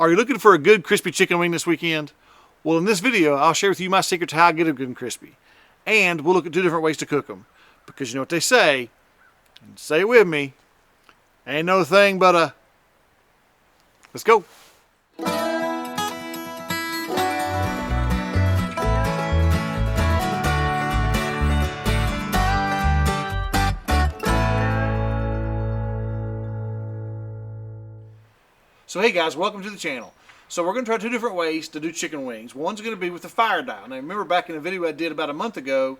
Are you looking for a good crispy chicken wing this weekend? Well, in this video, I'll share with you my secret to how I get them good and crispy. And we'll look at 2 different ways to cook them. Because you know what they say, and say it with me, ain't no thing but a... Let's go. So hey guys, welcome to the channel. So we're going to try 2 different ways to do chicken wings. One's going to be with the fire dial. Now remember back in a video I did about a month ago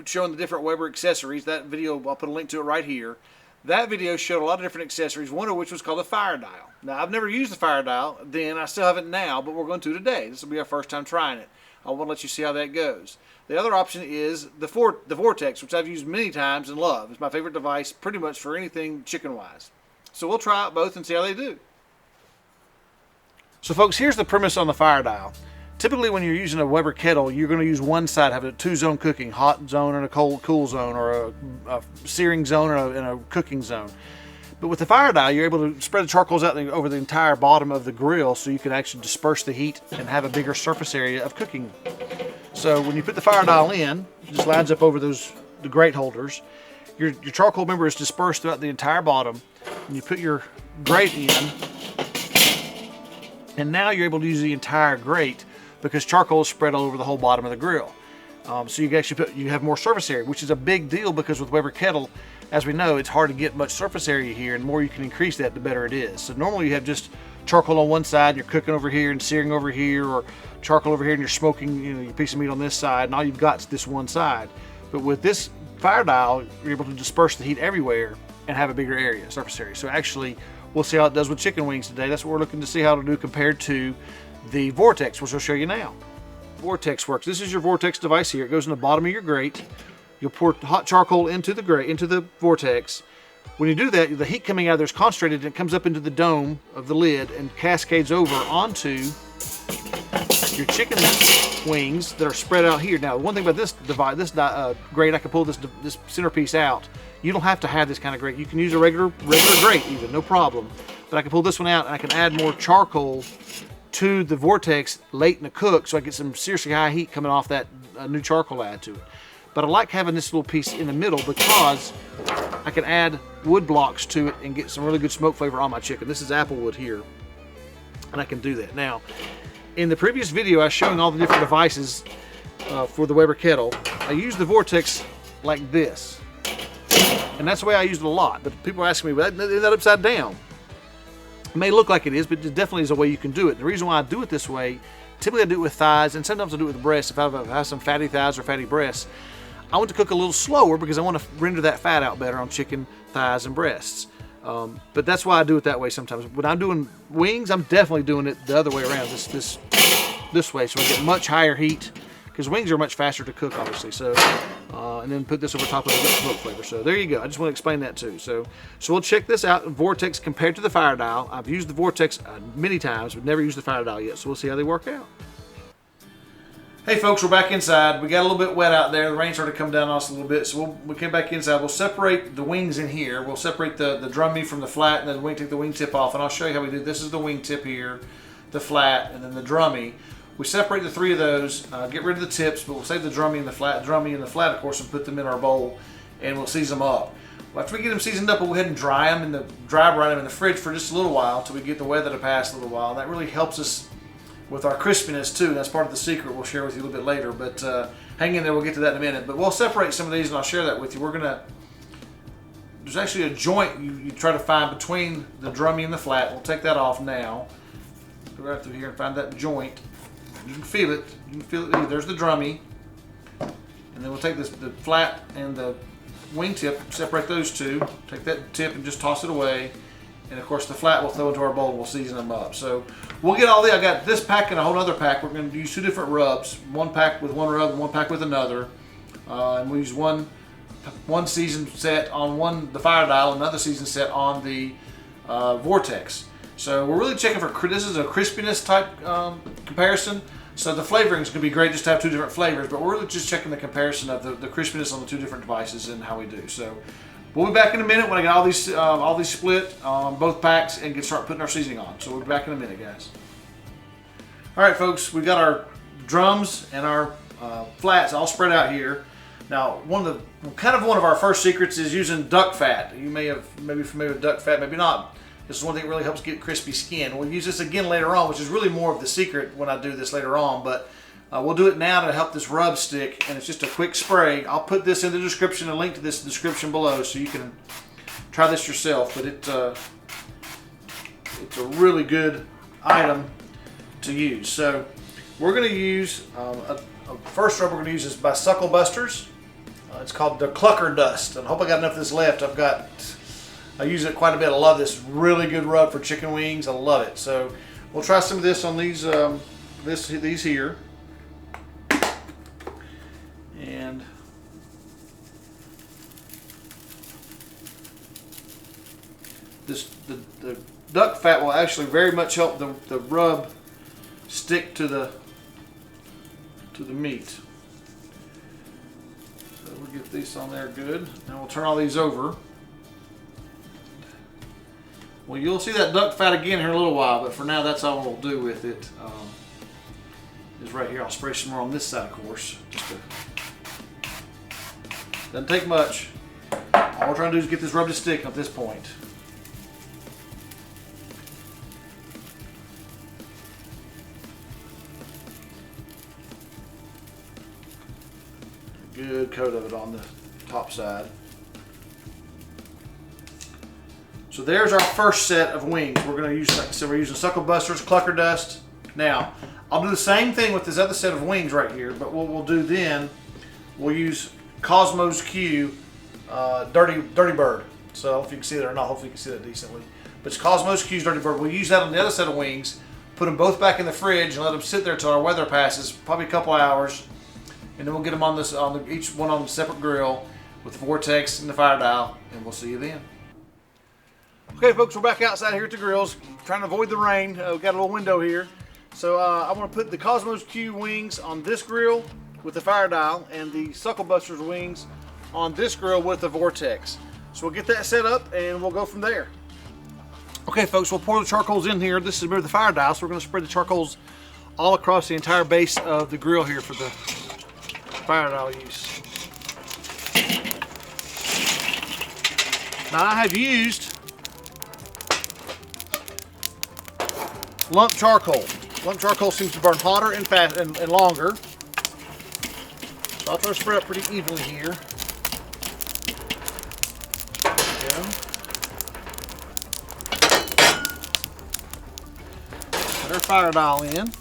showing the different Weber accessories. That video, I'll put a link to it right here. That video showed a lot of different accessories, one of which was called the fire dial. Now I've never used the fire dial then, I still have it now, but we're going to today. This will be our first time trying it. I want to let you see how that goes. The other option is the Vortex, which I've used many times and love. It's my favorite device pretty much for anything chicken wise. So we'll try out both and see how they do. So folks, here's the premise on the fire dial. Typically when you're using a Weber kettle, you're going to use one side, have a 2-zone cooking, hot zone and a cool zone, or a searing zone and a cooking zone. But with the fire dial, you're able to spread the charcoals out over the entire bottom of the grill so you can actually disperse the heat and have a bigger surface area of cooking. So when you put the fire dial in, it just lines up over the grate holders. Your charcoal, remember, is dispersed throughout the entire bottom. And you put your grate in, and now you're able to use the entire grate because charcoal is spread all over the whole bottom of the grill. So you actually you have more surface area, which is a big deal because with Weber kettle, as we know, it's hard to get much surface area here, and the more you can increase that, the better it is. So normally you have just charcoal on one side, and you're cooking over here and searing over here, or charcoal over here, and you're smoking, you know, your piece of meat on this side, and all you've got is this one side. But with this fire dial, you're able to disperse the heat everywhere and have a bigger area, surface area. So actually, we'll see how it does with chicken wings today. That's what we're looking to see how to do compared to the Vortex, which I'll show you now. Vortex works. This is your Vortex device here. It goes in the bottom of your grate. You'll pour hot charcoal into the grate, into the Vortex. When you do that, the heat coming out of there is concentrated and it comes up into the dome of the lid and cascades over onto your chicken wings that are spread out here. Now, one thing about this device, this grate, I can pull this centerpiece out. You don't have to have this kind of grate. You can use a regular grate even, no problem. But I can pull this one out and I can add more charcoal to the Vortex late in the cook so I get some seriously high heat coming off that new charcoal add to it. But I like having this little piece in the middle because I can add wood blocks to it and get some really good smoke flavor on my chicken. This is apple wood here, and I can do that. Now, in the previous video, I was showing all the different devices for the Weber kettle. I used the Vortex like this, and that's the way I used it a lot. But people are asking me, well, isn't that upside down? It may look like it is, but it definitely is a way you can do it. The reason why I do it this way, typically I do it with thighs, and sometimes I do it with breasts. If I have some fatty thighs or fatty breasts, I want to cook a little slower because I want to render that fat out better on chicken thighs and breasts. But that's why I do it that way sometimes. When I'm doing wings, I'm definitely doing it the other way around, this way, so I get much higher heat, because wings are much faster to cook, obviously. So, and then put this over top of the smoke flavor. So there you go. I just want to explain that too. So we'll check this out. Vortex compared to the fire dial. I've used the Vortex many times, but never used the fire dial yet. So we'll see how they work out. Hey folks, we're back inside. We got a little bit wet out there. The rain started to come down on us a little bit, so we came back inside. We'll separate the wings in here. We'll separate the drum meat from the flat, and then take the wing tip off, and I'll show you how we do. This is the wing tip here, the flat, and then the drummy. We separate the 3 of those, get rid of the tips, but we'll save the drummy and the flat, of course, and put them in our bowl, and we'll season them up. Well, after we get them seasoned up, we'll go ahead and dry them in the fridge for just a little while until we get the weather to pass a little while. And that really helps us with our crispiness too. That's part of the secret we'll share with you a little bit later, but hang in there, we'll get to that in a minute. But we'll separate some of these and I'll share that with you. There's actually a joint you try to find between the drummy and the flat. We'll take that off now. Go right through here and find that joint. You can feel it. There's the drummy. And then we'll take the flat and the wing tip, separate those 2. Take that tip and just toss it away. And of course the flat we'll throw into our bowl and we'll season them up. So we'll get all I got this pack and a whole other pack. We're going to use 2 different rubs. One pack with one rub and one pack with another. And we'll use one season set on the fire dial, another season set on the Vortex. So we're really checking for, this is a crispiness type comparison. So the flavoring is going to be great just to have 2 different flavors, but we're really just checking the comparison of the crispiness on the 2 different devices and how we do. So We'll be back in a minute when I get all these split on both packs and start putting our seasoning on. So we'll be back in a minute, guys. All right, folks, we got our drums and our flats all spread out here. Now, one of our first secrets is using duck fat. You may be familiar with duck fat, maybe not. This is one thing that really helps get crispy skin. We'll use this again later on, which is really more of the secret when I do this later on, but we'll do it now to help this rub stick, and it's just a quick spray. I'll put this in the description, a link to this in the description below, so you can try this yourself, but it's a really good item to use. So we're going to use, first rub we're going to use is by Sucklebusters. It's called the Clucker Dust, and I hope I got enough of this left. I use it quite a bit. I love this. Really good rub for chicken wings. I love it. So we'll try some of this on these these here. And the duck fat will actually very much help the rub stick to the meat. So we'll get these on there good. Now we'll turn all these over. Well, you'll see that duck fat again here in a little while, but for now that's all we'll do with it. Is right here. I'll spray some more on this side, of course. Doesn't take much. All we're trying to do is get this rub to stick at this point. Good coat of it on the top side. So there's our first set of wings. We're going to use, like I said, we're using Sucklebusters, Clucker Dust. Now, I'll do the same thing with this other set of wings right here, but what we'll do then, we'll use Kosmos Q Dirty Bird. So I don't know if you can see that or not. Hopefully you can see that decently. But it's Kosmos Q's Dirty Bird. We'll use that on the other set of wings, put them both back in the fridge and let them sit there until our weather passes, probably a couple hours. And then we'll get them on each one on a separate grill with the Vortex and the fire dial, and we'll see you then. Okay, folks, we're back outside here at the grills, trying to avoid the rain. We've got a little window here. So I want to put the Kosmos Q wings on this grill with the fire dial and the Sucklebusters wings on this grill with the Vortex. So we'll get that set up and we'll go from there. Okay, folks, we'll pour the charcoals in here. This is the fire dial, so we're going to spread the charcoals all across the entire base of the grill here for the fire dial use. Now I have used lump charcoal. Lump charcoal seems to burn hotter and fast and longer. So I'll try to spread up pretty evenly here. There we go. Put our fire dial in.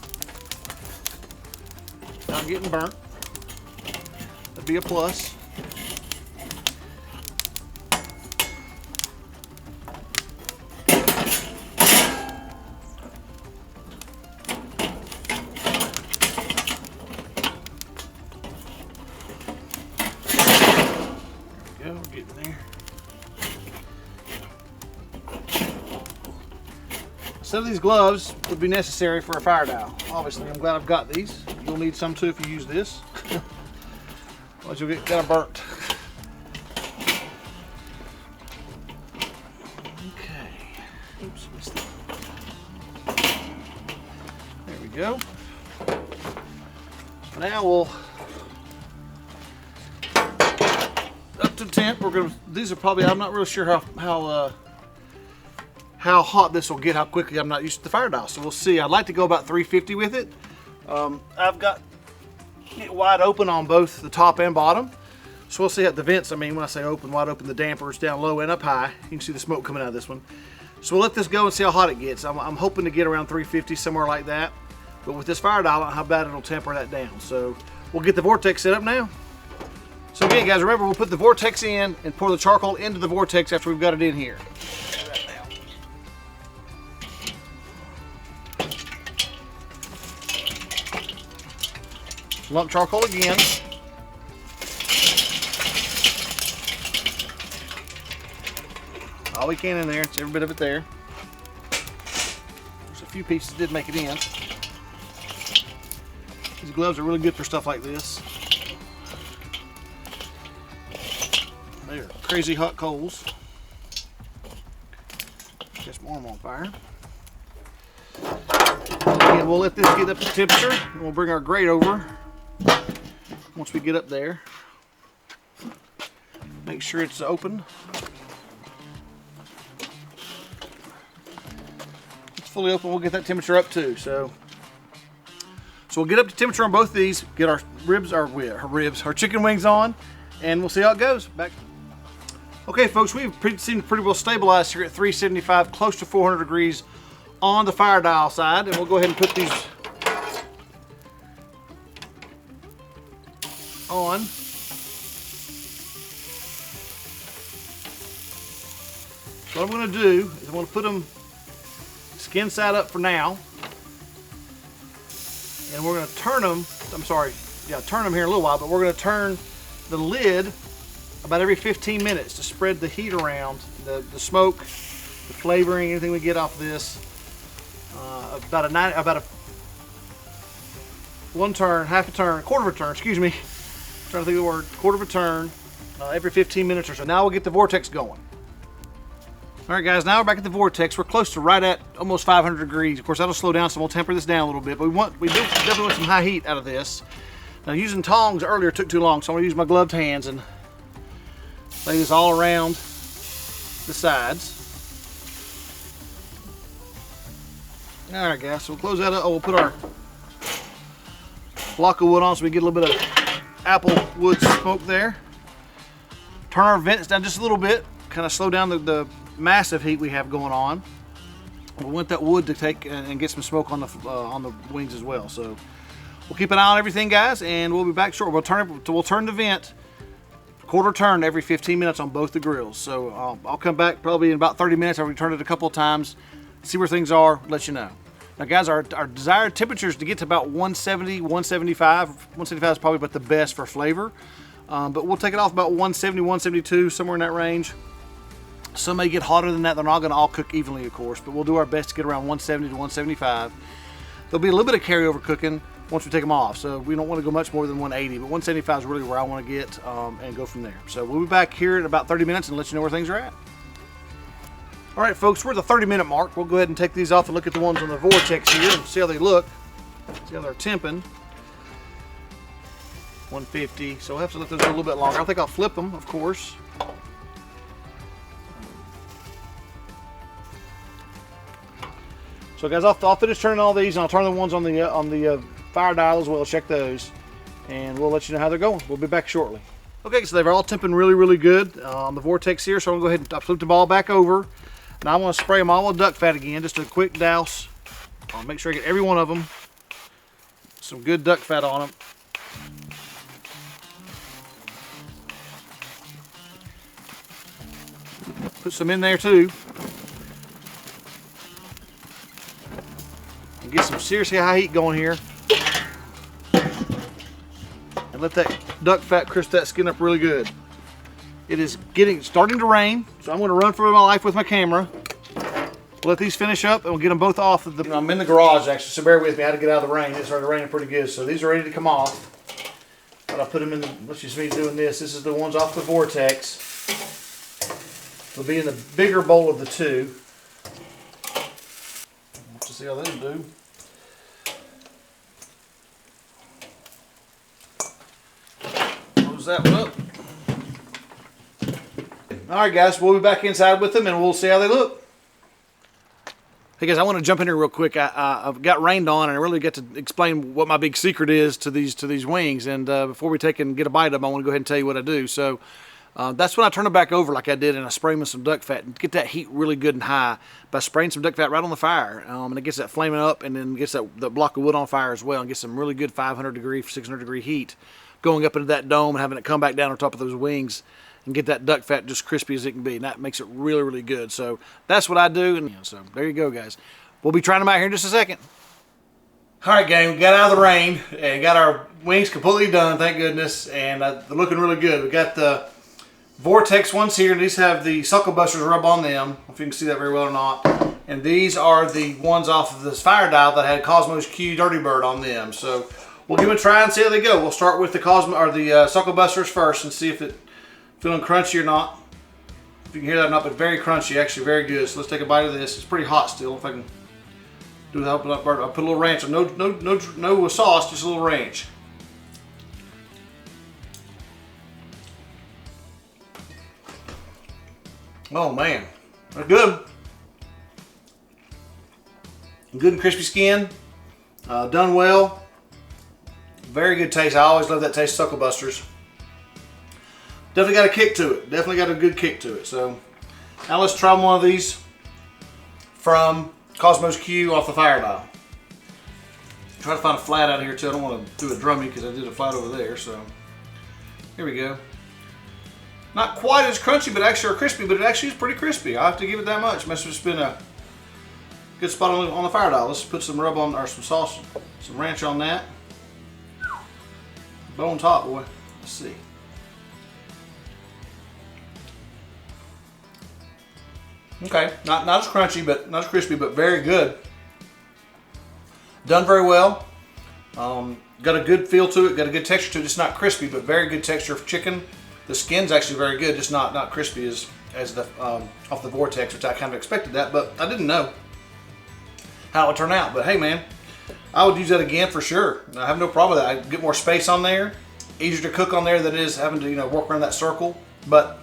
Not getting burnt. That'd be a plus. We're getting there. Some of these gloves would be necessary for a fire dial. Obviously, I'm glad I've got these. You'll need some too if you use this. Otherwise you'll get kind of burnt. Okay. Oops, missed that. There we go. Now we'll up to temp. We're gonna. These are probably. I'm not really sure how hot this will get. How quickly. I'm not used to the fire dial, so we'll see. I'd like to go about 350 with it. I've got it wide open on both the top and bottom, so we'll see at the vents. I mean, when I say open, wide open, the dampers down low and up high. You can see the smoke coming out of this one. So we'll let this go and see how hot it gets. I'm hoping to get around 350, somewhere like that. But with this fire dial, I don't know how bad it'll temper that down. So we'll get the Vortex set up now. So again, guys, remember, we'll put the Vortex in and pour the charcoal into the Vortex after we've got it in here. Lump charcoal again. All we can in there. It's every bit of it there. There's a few pieces that did make it in. These gloves are really good for stuff like this. They're crazy hot coals. Get some arm on fire. And we'll let this get up to temperature, and we'll bring our grate over once we get up there. Make sure it's open. It's fully open. We'll get that temperature up too. So we'll get up to temperature on both of these. Get our our chicken wings on, and we'll see how it goes. Back. Okay, folks, we've seen pretty well stabilized here at 375, close to 400 degrees on the fire dial side, and we'll go ahead and put these on. So what I'm going to do is I'm going to put them skin side up for now, and we're going to turn them. Turn them here in a little while, but we're going to turn the lid about every 15 minutes to spread the heat around, the smoke, the flavoring, anything we get off of this. About a one turn, half a turn, quarter of a turn, excuse me. I'm trying to think of the word, quarter of a turn every 15 minutes or so. Now we'll get the Vortex going. All right, guys, now we're back at the Vortex. We're close to right at almost 500 degrees. Of course, that'll slow down, so we'll temper this down a little bit. But we definitely want some high heat out of this. Now, using tongs earlier took too long, so I'm gonna use my gloved hands and lay this all around the sides. All right, guys, so we'll close that up. We'll put our block of wood on so we get a little bit of apple wood smoke there. Turn our vents down just a little bit, kind of slow down the massive heat we have going on. We want that wood to take and get some smoke on the wings as well. So we'll keep an eye on everything, guys, and we'll be back shortly. We'll turn the vent quarter turn every 15 minutes on both the grills. So I'll come back probably in about 30 minutes after we turn it a couple of times, see where things are, let you know. Now, guys, our desired temperature is to get to about 170, 175. 175 is probably about the best for flavor, but we'll take it off about 170, 172, somewhere in that range. Some may get hotter than that. They're not going to all cook evenly, of course, but we'll do our best to get around 170 to 175. There'll be a little bit of carryover cooking once we take them off, so we don't want to go much more than 180, but 175 is really where I want to get and go from there. So we'll be back here in about 30 minutes and let you know where things are at. All right, folks, we're at the 30-minute mark. We'll go ahead and take these off and look at the ones on the Vortex here and see how they look, see how they're temping. 150, so we'll have to let those go a little bit longer. I think I'll flip them, of course. So, guys, I'll finish turning all these, and I'll turn the ones on the fire dial as well. Check those, and we'll let you know how they're going. We'll be back shortly. Okay, so they're all temping really, really good on the Vortex here. So I'm gonna go ahead and flip the ball back over. Now I'm gonna spray them all with duck fat again, just a quick douse. I'll make sure I get every one of them. Some good duck fat on them. Put some in there too. And get some seriously high heat going here. And let that duck fat crisp that skin up really good. It is starting to rain, so I'm going to run for my life with my camera. We'll let these finish up and we'll get them both off of the. I'm in the garage actually, so bear with me. I had to get out of the rain. It started raining pretty good, so these are ready to come off. But I put them in the. Let's just me doing this. This is the ones off the Vortex. They'll be in the bigger bowl of the two. Let's see how those do. Close that one up. Alright, guys, we'll be back inside with them and we'll see how they look. Hey guys, I want to jump in here real quick. I've got rained on and I really get to explain what my big secret is to these wings. And before we take and get a bite of them, I want to go ahead and tell you what I do. So that's when I turn them back over like I did, and I spray them with some duck fat and get that heat really good and high by spraying some duck fat right on the fire. And it gets that flaming up and then gets that block of wood on fire as well, and gets some really good 500 degree, 600 degree heat going up into that dome and having it come back down on top of those wings and get that duck fat just crispy as it can be, and that makes it really, really good. So that's what I do, and so there you go, guys. We'll be trying them out here in just a second. All right, gang, we got out of the rain and got our wings completely done, thank goodness, and they're looking really good. We got the Vortex ones here, and these have the Sucklebusters rub on them. I don't know if you can see that very well or not. And these are the ones off of this fire dial that had Kosmos Q Dirty Bird on them. So we'll give them a try and see how they go. We'll start with the Sucklebusters first and see if Feeling crunchy or not? If you can hear that or not, but very crunchy, actually very good. So let's take a bite of this. It's pretty hot still. If I can do that, I'll put a little ranch. No sauce, just a little ranch. Oh man, they're good. Good and crispy skin, done well. Very good taste. I always love that taste of Sucklebusters. Definitely got a kick to it. Definitely got a good kick to it. So now let's try one of these from Kosmos Q off the fire dial. Try to find a flat out of here too. I don't want to do a drummy because I did a flat over there. So here we go. Not quite as crunchy, but actually are crispy. But it actually is pretty crispy. I have to give it that much. Must have just been a good spot on the fire dial. Let's put some rub on, or some sauce, some ranch on that. Bone top, boy. Let's see. Okay, not as crunchy, but not as crispy, but very good. Done very well. Got a good feel to it. Got a good texture to it. It's not crispy, but very good texture of chicken. The skin's actually very good, just not crispy as the off the Vortex, which I kind of expected that, but I didn't know how it would turn out. But hey, man, I would use that again for sure. I have no problem with that. I get more space on there, easier to cook on there than it is having to work around that circle. But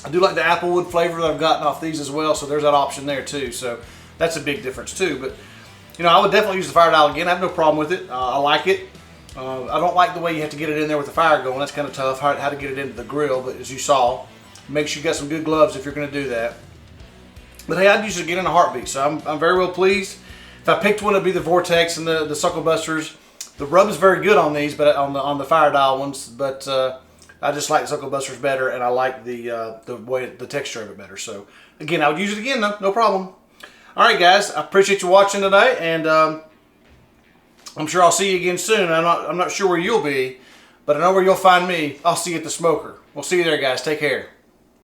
I do like the applewood flavor that I've gotten off these as well, so there's that option there too. So that's a big difference too. But I would definitely use the fire dial again. I have no problem with it. I like it. I don't like the way you have to get it in there with the fire going. That's kind of tough, how to get it into the grill. But as you saw, make sure you got some good gloves if you're going to do that. But hey, I'd use it again in a heartbeat. So I'm very well pleased. If I picked one, it'd be the Vortex and the Sucklebusters. The rub is very good on these, but on the fire dial ones. But I just like the Sucklebusters better, and I like the texture of it better. So again, I would use it again though, no problem. All right, guys, I appreciate you watching today, and I'm sure I'll see you again soon. I'm not sure where you'll be, but I know where you'll find me. I'll see you at the smoker. We'll see you there, guys. Take care.